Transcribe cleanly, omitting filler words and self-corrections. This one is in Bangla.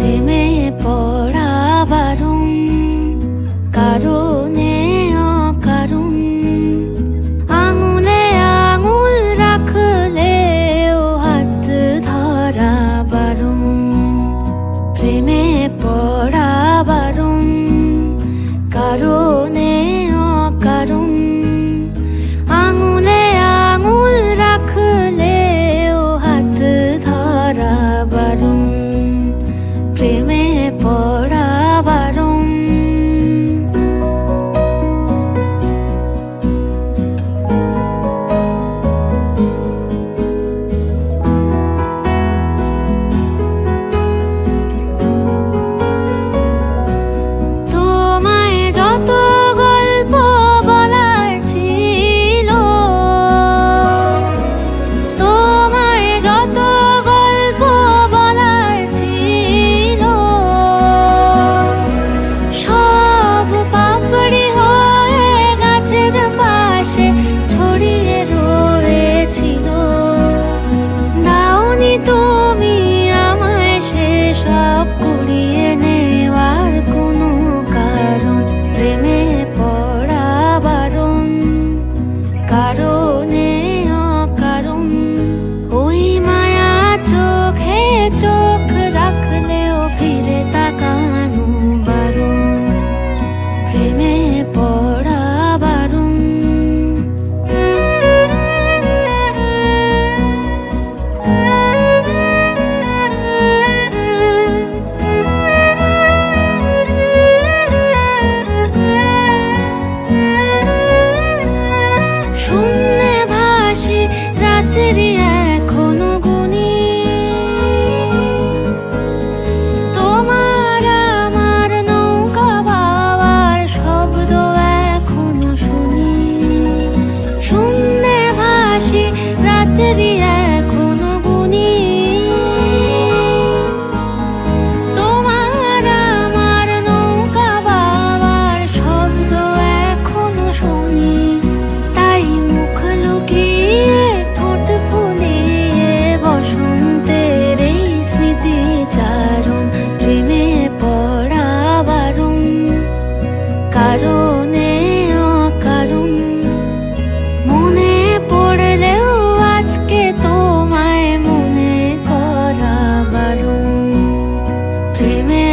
প্রেমে পড়া বারণ, কারণে অকারণ। আঙুলে আঙুল রাখলেও হাত ধরা বারণ, প্রেমে পড়া বারণ, কারণে অকারণ। আঙুলে আঙুল রাখলেও হাত ধরা বারণ, প্রেমে পড়া বারণ। তোমায় যত গল্প বলার ছিল, তোমায় যত গল্প বলার ছিল, সব পাপড়ি হয়ে গাছের পাশে ছড়িয়ে রয়েছিল। দাওনি তুমি আমায় সেসব কুড়িয়ে নেওয়ার কোনো কারণ, প্রেমে পড়া বারণ, কারণে অকারণ। ওই মায়া চোখে চোখ রাখলেও ফিরে তাকানো বারণ, প্রেমে পড়া বারণ। শূন্যে ভাসি রাত্রি এখনো গুনি, তোমার আমার নৌকা বাবার শব্দ এখনো শুনি। শূন্যে ভাসি রাত্রি এখনো গুনি, তোমার আমার নৌকা বাবার শব্দ এখনো শুনি। তাই মুখ লুকিয়ে ঠোঁট ফুলিয়ে বসন্তের এই স্মৃতিচারণ, প্রেমে পড়া বারণ, কারণে অকারণ। মনে পড়লেও আজকে তোমায় মনে করা বারণ, প্রেমে